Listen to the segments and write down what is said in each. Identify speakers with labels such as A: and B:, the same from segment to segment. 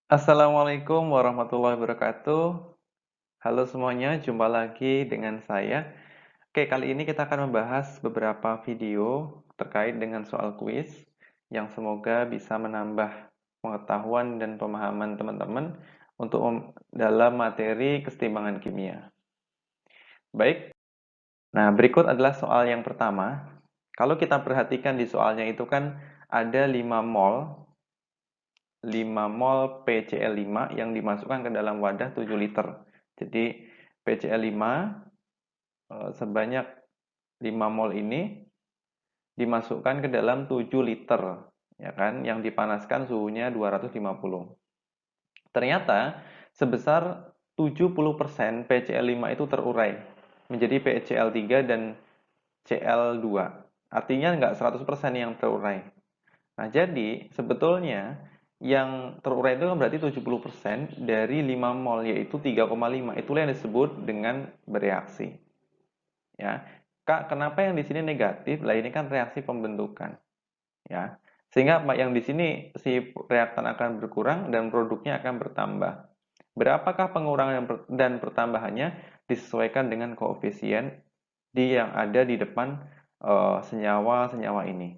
A: Assalamualaikum warahmatullahi wabarakatuh. Halo semuanya, jumpa lagi dengan saya. Oke, kali ini kita akan membahas beberapa video terkait dengan soal kuis yang semoga bisa menambah pengetahuan dan pemahaman teman-teman untuk dalam materi kesetimbangan kimia. Baik, nah berikut adalah soal yang pertama. Kalau kita perhatikan di soalnya itu kan ada 5 mol PCl5 yang dimasukkan ke dalam wadah 7 liter. Jadi PCl5 sebanyak 5 mol ini dimasukkan ke dalam 7 liter, ya kan, yang dipanaskan suhunya 250. Ternyata sebesar 70% PCl5 itu terurai menjadi PCl3 dan Cl2. Artinya nggak 100% yang terurai. Nah, jadi sebetulnya yang terurai itu kan berarti 70% dari 5 mol, yaitu 3,5. Itulah yang disebut dengan bereaksi. Ya. Kak, kenapa yang di sini negatif? Lah ini kan reaksi pembentukan. Ya. Sehingga yang di sini si reaktan akan berkurang dan produknya akan bertambah. Berapakah pengurangan dan pertambahannya disesuaikan dengan koefisien yang ada di depan senyawa-senyawa ini.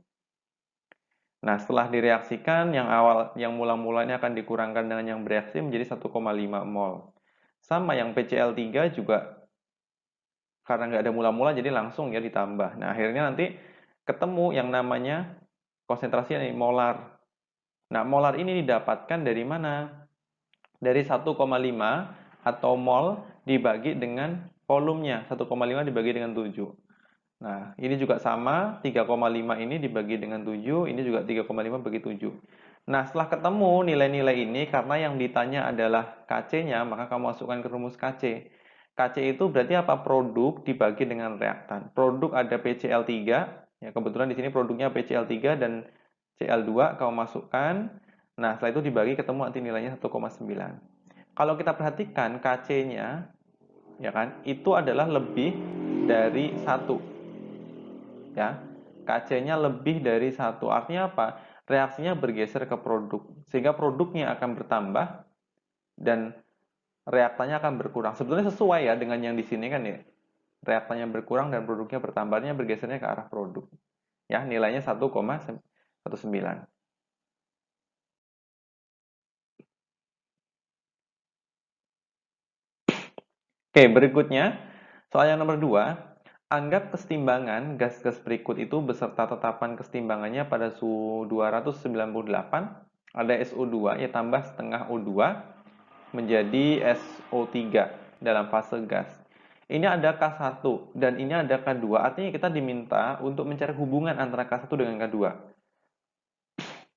A: Nah, setelah direaksikan, yang mula-mulanya akan dikurangkan dengan yang bereaksi menjadi 1,5 mol. Sama yang PCl3 juga karena nggak ada mula-mula jadi langsung ya ditambah. Nah, akhirnya nanti ketemu yang namanya konsentrasi molar. Nah, molar ini didapatkan dari mana? Dari 1,5 atau mol dibagi dengan volumenya. 1,5 dibagi dengan 7. Nah, ini juga sama, 3,5 ini dibagi dengan 7, ini juga 3,5 bagi 7. Nah, setelah ketemu nilai-nilai ini, karena yang ditanya adalah KC-nya, maka kamu masukkan ke rumus KC. KC itu berarti apa? Produk dibagi dengan reaktan. Produk ada PCl3, ya kebetulan di sini produknya PCl3 dan Cl2, kamu masukkan. Nah, setelah itu dibagi ketemu nanti nilainya 1,9. Kalau kita perhatikan KC-nya, ya kan, itu adalah lebih dari 1. Ya, KC-nya lebih dari 1. Artinya apa? Reaksinya bergeser ke produk, sehingga produknya akan bertambah dan reaktannya akan berkurang. Sebetulnya sesuai ya dengan yang di sini kan ya. Reaktannya berkurang dan produknya bertambahnya bergesernya ke arah produk. Ya, nilainya 1,19. Oke, berikutnya soal yang nomor 2. Anggap kesetimbangan gas-gas berikut itu beserta tetapan kesetimbangannya pada suhu 298, ada SO2 ya tambah setengah O2 menjadi SO3 dalam fase gas. Ini ada K1 dan ini ada K2, artinya kita diminta untuk mencari hubungan antara K1 dengan K2.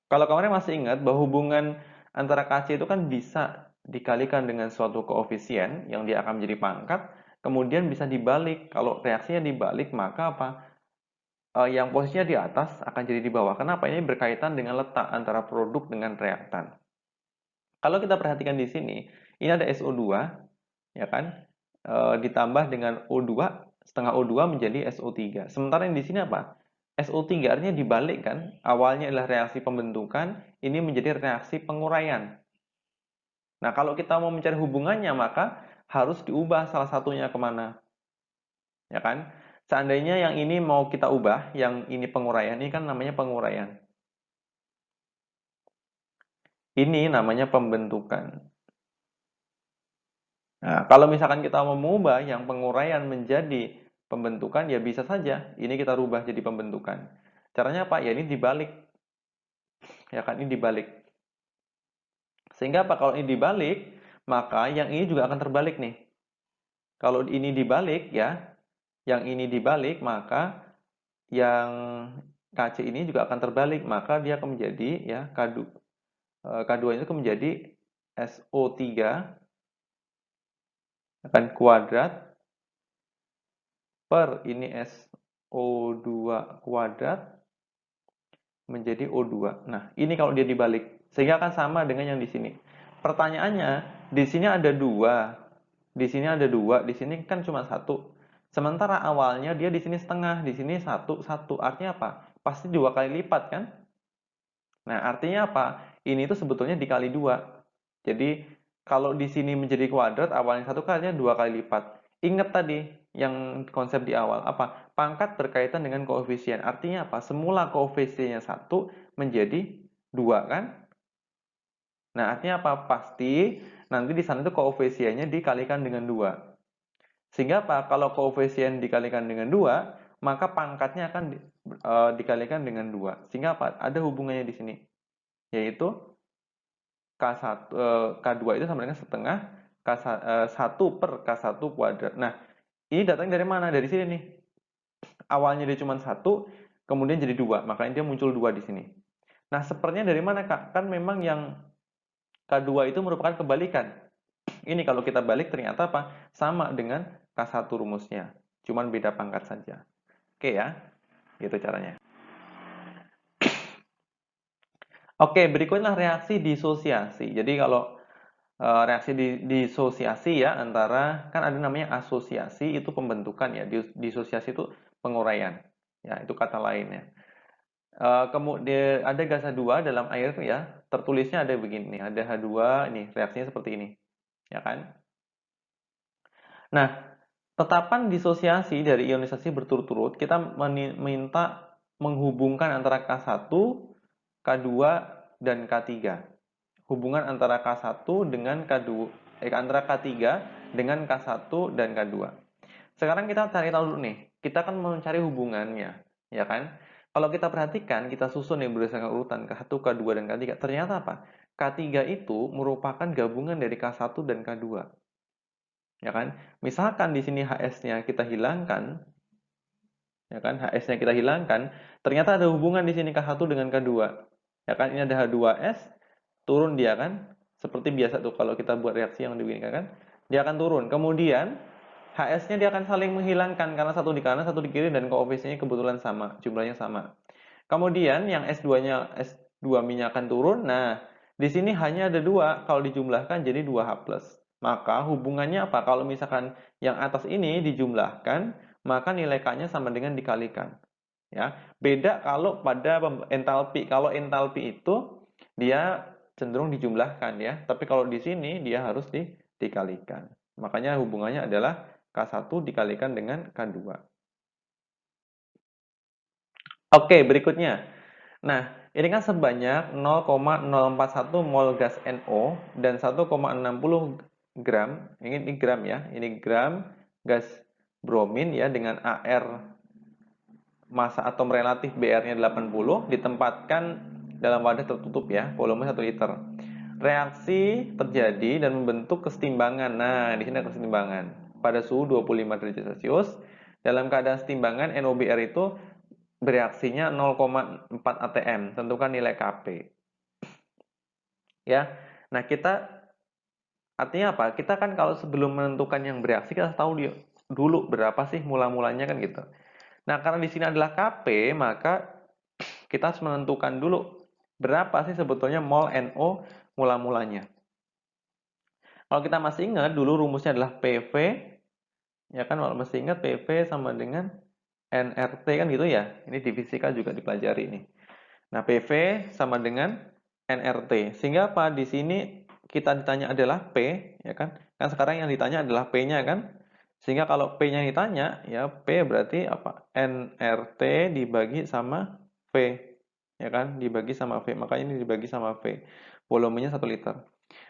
A: Kalau kemarin masih ingat bahwa hubungan antara KC itu kan bisa dikalikan dengan suatu koefisien yang dia akan menjadi pangkat, kemudian bisa dibalik. Kalau reaksinya dibalik, maka apa? Yang posisinya di atas akan jadi di bawah. Kenapa? Ini berkaitan dengan letak antara produk dengan reaktan. Kalau kita perhatikan di sini, ini ada SO2, ya kan? Ditambah dengan O2, setengah O2 menjadi SO3. Sementara yang di sini apa? SO3 artinya dibalik kan? Awalnya adalah reaksi pembentukan, ini menjadi reaksi penguraian. Nah, kalau kita mau mencari hubungannya, maka harus diubah salah satunya kemana? Ya kan? Seandainya yang ini mau kita ubah, yang ini penguraian, ini kan namanya penguraian. Ini namanya pembentukan. Nah, kalau misalkan kita mau mengubah yang penguraian menjadi pembentukan, ya bisa saja. Ini kita rubah jadi pembentukan. Caranya apa? Ya ini dibalik. Ya kan, ini dibalik. Sehingga apa? Kalau ini dibalik, maka yang ini juga akan terbalik nih. Kalau ini dibalik ya, yang ini dibalik, maka yang KC ini juga akan terbalik. Maka dia akan menjadi ya K2. K2 itu akan menjadi SO3 akan kuadrat per ini SO2 kuadrat menjadi O2. Nah, ini kalau dia dibalik, sehingga akan sama dengan yang di sini. Pertanyaannya, di sini ada 2, di sini ada 2, di sini kan cuma 1. Sementara awalnya dia di sini setengah, di sini 1, 1. Artinya apa? Pasti 2 kali lipat kan? Nah, artinya apa? Ini itu sebetulnya dikali 2. Jadi kalau di sini menjadi kuadrat, awalnya 1 kalinya 2 kali lipat. Ingat tadi yang konsep di awal, apa? Pangkat berkaitan dengan koefisien. Artinya apa? Semula koefisiennya 1 menjadi 2 kan? Nah, artinya apa? Pasti nanti di sana itu koefisiennya dikalikan dengan 2. Sehingga apa? Kalau koefisien dikalikan dengan 2, maka pangkatnya akan dikalikan dengan 2. Sehingga apa? Ada hubungannya di sini. Yaitu K2 itu sama dengan setengah 1 per K1 kuadrat. Nah, ini datangnya dari mana? Dari sini nih. Awalnya dia cuma 1, kemudian jadi 2. Makanya dia muncul 2 di sini. Nah, sepertinya dari mana, Kak? Kan memang yang K2 itu merupakan kebalikan. Ini kalau kita balik ternyata apa? Sama dengan K1 rumusnya. Cuman beda pangkat saja. Oke ya, gitu caranya. Oke, berikutnya reaksi disosiasi. Jadi kalau reaksi disosiasi ya antara, kan ada namanya asosiasi itu pembentukan ya, disosiasi itu penguraian. Ya, itu kata lainnya. Kemudian ada gas H2 dalam air itu ya, tertulisnya ada begini, ada H2, ini reaksinya seperti ini. Ya kan? Nah, tetapan disosiasi dari ionisasi berturut-turut, kita minta menghubungkan antara K1, K2, dan K3. Hubungan antara K1 dengan K2, antara K3 dengan K1 dan K2. Sekarang kita cari tahu dulu nih, kita akan mencari hubungannya, ya kan? Kalau kita perhatikan, kita susun nih berdasarkan urutan K1, K2, dan K3. Ternyata apa? K3 itu merupakan gabungan dari K1 dan K2. Ya kan? Misalkan di sini HS-nya kita hilangkan, ya kan? HS-nya kita hilangkan, ternyata ada hubungan di sini K1 dengan K2. Ya kan? Ini ada H2S, turun dia kan? Seperti biasa tuh kalau kita buat reaksi yang diberikan kan, dia akan turun. Kemudian HS-nya dia akan saling menghilangkan karena satu di kanan, satu di kiri dan koefisiennya kebetulan sama, jumlahnya sama. Kemudian yang S2-nya S2-nya akan turun. Nah, di sini hanya ada 2, kalau dijumlahkan jadi 2H+. Maka hubungannya apa? Kalau misalkan yang atas ini dijumlahkan, maka nilai K-nya sama dengan dikalikan. Ya, beda kalau pada entalpi. Kalau entalpi itu dia cenderung dijumlahkan ya, tapi kalau di sini dia harus dikalikan. Makanya hubungannya adalah K1 dikalikan dengan K2. Oke, berikutnya. Nah, ini kan sebanyak 0,041 mol gas NO dan 1,60 gram, ini gram ya, ini gram gas bromin ya dengan AR massa atom relatif BR-nya 80 ditempatkan dalam wadah tertutup ya, volume 1 liter. Reaksi terjadi dan membentuk kesetimbangan. Nah, di sini ada kesetimbangan pada suhu 25 derajat Celcius. Dalam keadaan setimbangan NOBR itu bereaksinya 0,4 atm. Tentukan nilai Kp. Ya. Nah, kita artinya apa? Kita kan kalau sebelum menentukan yang bereaksi kita tahu dulu berapa sih mula-mulanya kan gitu. Nah, karena di sini adalah Kp, maka kita harus menentukan dulu berapa sih sebetulnya mol NO mula-mulanya. Kalau kita masih ingat, dulu rumusnya adalah PV, ya kan, kalau masih ingat PV sama dengan nRT kan gitu ya. Ini di fisika juga dipelajari nih. Nah, PV sama dengan nRT. Sehingga apa? Di sini kita ditanya adalah P, ya kan? Kan sekarang yang ditanya adalah P-nya kan? Sehingga kalau P-nya ditanya, ya P berarti apa? nRT dibagi sama V. Ya kan? Dibagi sama V. Makanya ini dibagi sama V. Volumenya 1 liter.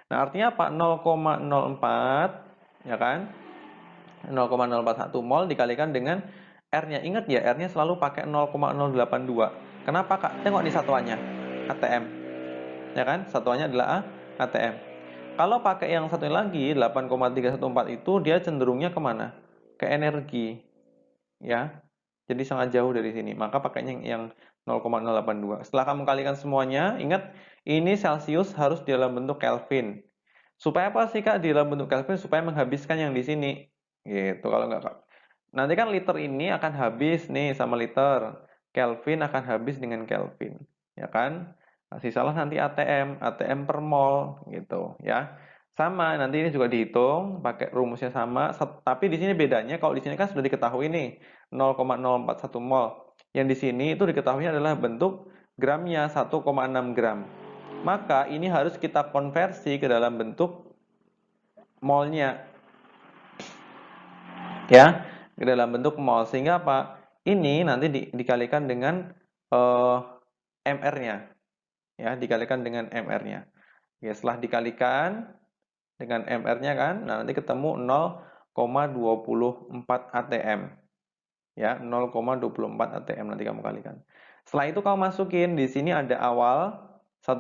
A: Nah, artinya apa? 0,04, ya kan? 0,041 mol dikalikan dengan R-nya. Ingat ya, R-nya selalu pakai 0,082. Kenapa, Kak? Tengok nih satuannya. ATM. Ya kan? Satuannya adalah ATM. Kalau pakai yang satu lagi, 8,314 itu dia cenderungnya kemana? Ke energi. Ya. Jadi sangat jauh dari sini. Maka pakainya yang 0,082. Setelah kamu kalikan semuanya, ingat ini Celcius harus dalam bentuk Kelvin. Supaya apa sih Kak di dalam bentuk Kelvin? Supaya menghabiskan yang di sini. Gitu kalau nggak Kak. Nanti kan liter ini akan habis nih sama liter. Kelvin akan habis dengan Kelvin. Ya kan? Nah, sisalah nanti ATM, ATM per mol gitu ya. Sama, nanti ini juga dihitung pakai rumusnya sama, tapi di sini bedanya kalau di sini kan sudah diketahui nih 0,041 mol. Yang di sini itu diketahui adalah bentuk gramnya 1,6 gram. maka ini harus kita konversi ke dalam bentuk molnya. Ya, ke dalam bentuk mol. Sehingga apa? Ini nanti dikalikan dengan MR-nya. Ya, dikalikan dengan MR-nya. Ya, setelah dikalikan dengan MR-nya kan, nah nanti ketemu 0,24 ATM. Ya, 0,24 ATM nanti kamu kalikan. Setelah itu kamu masukin di sini ada awal 1,00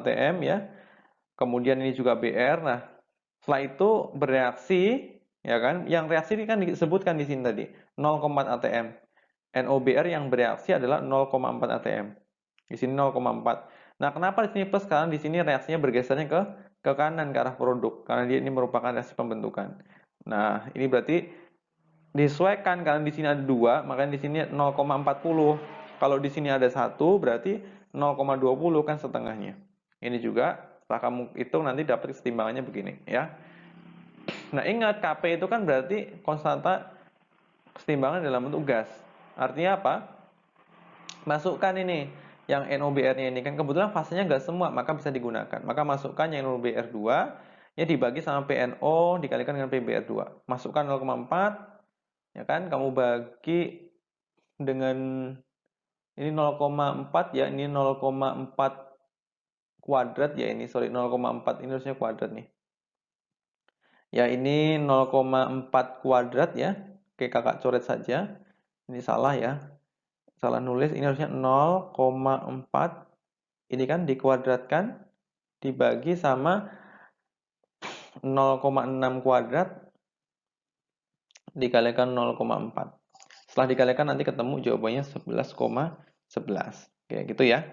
A: ATM ya. Kemudian ini juga BR. Nah, setelah itu bereaksi ya kan? Yang reaksi ini kan disebutkan di sini tadi 0,4 ATM. NOBR yang bereaksi adalah 0,4 ATM. Di sini 0,4. Nah, kenapa di sini plus? Karena di sini reaksinya bergesernya ke kanan ke arah produk karena dia ini merupakan reaksi pembentukan. Nah, ini berarti disesuaikan karena di sini ada 2, makanya di sini 0,40. Kalau di sini ada 1, berarti 0,20 kan setengahnya. Ini juga setelah kamu hitung nanti dapat kesetimbangannya begini ya. Nah, ingat Kp itu kan berarti konstanta kesetimbangan dalam bentuk gas. Artinya apa? Masukkan ini yang NOBR-nya ini kan kebetulan fasenya nggak semua, maka bisa digunakan. Maka masukkan yang NOBR2 ya dibagi sama PNO dikalikan dengan PBR2. Masukkan 0,4 ya kan, kamu bagi dengan ini 0,4 ya, ini 0,4 kuadrat ya ini, sorry 0,4 ini harusnya kuadrat nih. Ya ini 0,4 kuadrat ya. Oke, kakak coret saja. Ini salah ya. Salah nulis, ini harusnya 0,4. Ini kan dikuadratkan dibagi sama 0,6 kuadrat dikalikan 0,4. Setelah dikalikan nanti ketemu jawabannya 11,11. Oke, gitu ya.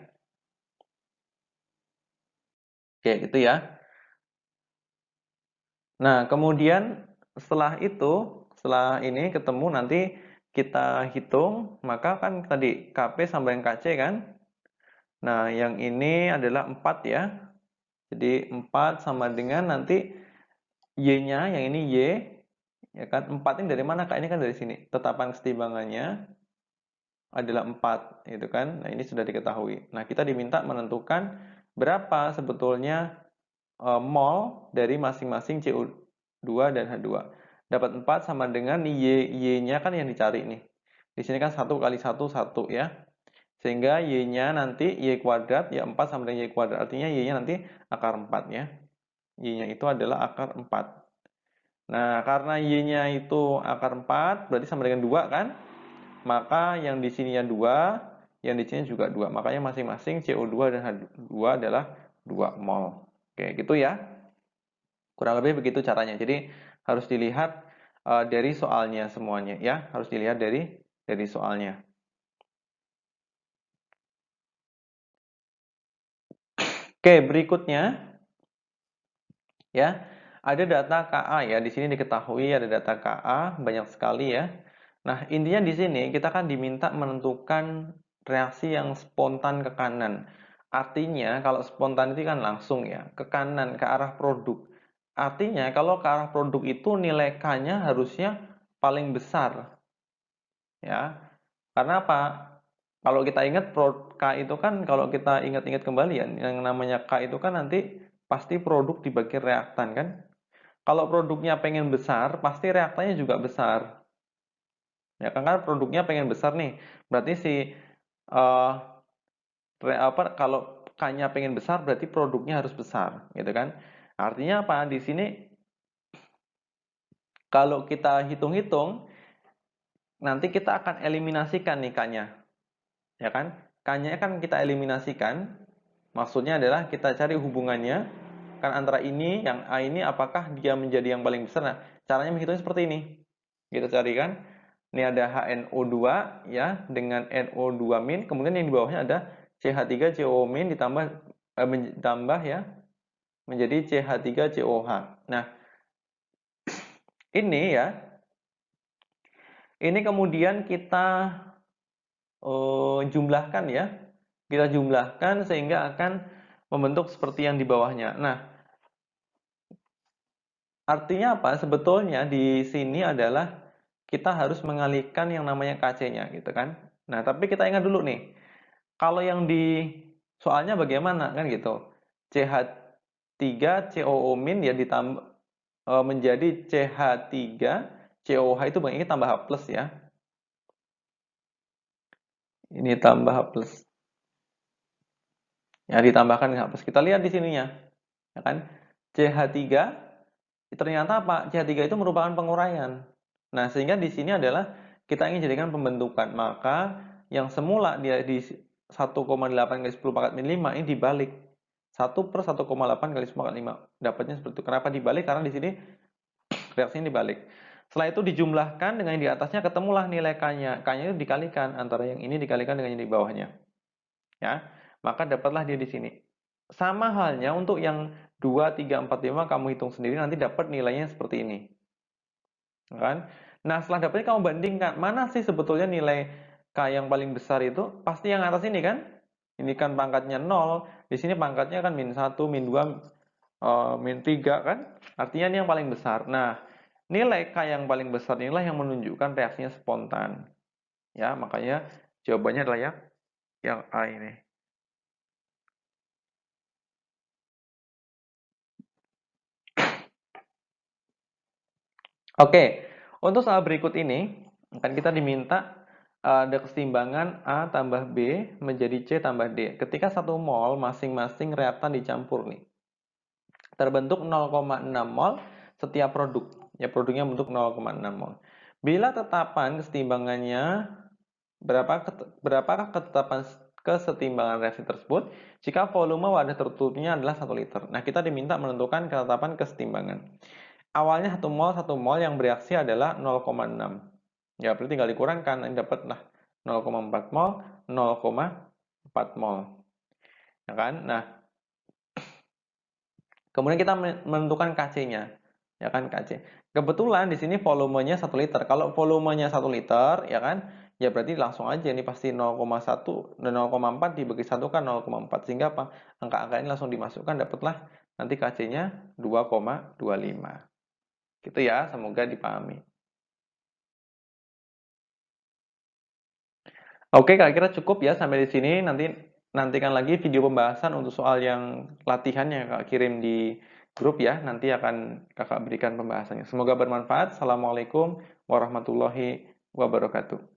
A: Oke, gitu ya. Nah, kemudian setelah itu, setelah ini ketemu nanti kita hitung, maka kan tadi KP sama yang KC kan. Nah, yang ini adalah 4 ya. Jadi 4 sama dengan nanti Y-nya, yang ini Y, ya kan. 4 ini dari mana Kak? Ini kan dari sini. Tetapan kesetimbangannya adalah 4, gitu kan. Nah, ini sudah diketahui. Nah, kita diminta menentukan berapa sebetulnya mol dari masing-masing CO2 dan H2. Dapat 4 sama dengan Y-nya kan yang dicari nih. Di sini kan 1 kali 1, 1 ya. Sehingga Y-nya nanti Y kuadrat, ya 4 sama dengan Y kuadrat. Artinya Y-nya nanti akar 4 ya. Y-nya itu adalah akar 4. Nah, karena Y-nya itu akar 4, berarti sama dengan 2 kan? Maka yang di sininya 2, yang di sini juga 2. Makanya masing-masing CO2 dan H2 adalah 2 mol. Oke, gitu ya. Kurang lebih begitu caranya. Jadi harus dilihat dari soalnya semuanya ya, harus dilihat dari soalnya. Oke, berikutnya ya. Ada data Ka ya. Di sini diketahui ada data Ka banyak sekali ya. Nah, intinya di sini kita kan diminta menentukan reaksi yang spontan ke kanan. Artinya kalau spontan itu kan langsung ya, ke kanan, ke arah produk. Artinya kalau ke arah produk itu nilai K-nya harusnya paling besar. Ya. Karena apa? Kalau kita ingat K itu kan kalau kita ingat-ingat kembali ya, yang namanya K itu kan nanti pasti produk dibagi reaktan kan? Kalau produknya pengen besar, pasti reaktannya juga besar. Ya kan, produknya pengen besar nih. Berarti si kalau K-nya pengen besar berarti produknya harus besar, gitu kan? Artinya apa? Di sini kalau kita hitung-hitung nanti kita akan eliminasikan nih K-nya. Ya kan? K-nya kan kita eliminasikan. Maksudnya adalah kita cari hubungannya kan antara ini yang A ini apakah dia menjadi yang paling besar. Nah, caranya menghitungnya seperti ini. Kita cari kan. Ini ada HNO2 ya dengan NO2 min, kemudian yang di bawahnya ada CH3COO min ditambah ya menjadi CH3COH. Nah, ini ya. Ini kemudian kita jumlahkan ya. Kita jumlahkan sehingga akan membentuk seperti yang di bawahnya. Nah, artinya apa? Sebetulnya di sini adalah kita harus mengalihkan yang namanya KC-nya gitu kan. Nah, tapi kita ingat dulu nih. Kalau yang di soalnya bagaimana kan gitu. CH3COO min ya ditambah menjadi CH3COH itu Bang ini tambah H plus ya. Ini tambah H plus. Ya ditambahkan H plus. Kita lihat di sininya. Ya kan? CH3 ternyata apa? CH3 itu merupakan penguraian. Nah, sehingga di sini adalah kita ingin jadikan pembentukan. Maka yang semula dia di 1,8 kali 10 pangkat min 5 ini dibalik. 1 per 1,8 kali 10 pangkat 5. Dapatnya seperti itu. Kenapa dibalik? Karena di sini reaksinya dibalik. Setelah itu dijumlahkan dengan yang di atasnya, ketemulah nilai K-nya. K-nya itu dikalikan antara yang ini dikalikan dengan yang di bawahnya. Ya. Maka dapatlah dia di sini. Sama halnya untuk yang 2, 3, 4, 5 kamu hitung sendiri nanti dapat nilainya seperti ini. Kan? Nah, setelah dapatnya kamu bandingkan, mana sih sebetulnya nilai K yang paling besar itu? Pasti yang atas ini kan? Ini kan pangkatnya 0, di sini pangkatnya kan min 1, min 2, min 3 kan? Artinya ini yang paling besar. Nah, nilai K yang paling besar inilah yang menunjukkan reaksinya spontan. Ya, makanya jawabannya adalah yang A ini. Oke, untuk soal berikut ini, kan kita diminta ada keseimbangan A tambah B menjadi C tambah D. Ketika 1 mol masing-masing reaktan dicampur nih. Terbentuk 0,6 mol setiap produk. Ya, produknya bentuk 0,6 mol. Bila tetapan keseimbangannya berapakah ketetapan kesetimbangan reaksi tersebut jika volume wadah tertutupnya adalah 1 liter. Nah, kita diminta menentukan ketetapan kesetimbangan. Awalnya 1 mol yang bereaksi adalah 0,6. Ya, berarti tinggal dikurangkan, ini dapatlah 0,4 mol, 0,4 mol. Ya kan? Nah, kemudian kita menentukan Kc-nya. Ya kan, Kc. Kebetulan di sini volumenya 1 liter. Kalau volumenya 1 liter, ya kan? Ya berarti langsung aja ini pasti 0,1 dan 0,4 dibagi 1 kan 0,4. Sehingga apa? Angka-angka ini langsung dimasukkan, dapatlah nanti Kc-nya 2,25. Gitu ya, semoga dipahami. Oke, kira-kira cukup ya sampai di sini. Nantikan lagi video pembahasan untuk soal yang latihan yang Kak kirim di grup ya. Nanti akan Kakak berikan pembahasannya. Semoga bermanfaat. Assalamualaikum warahmatullahi wabarakatuh.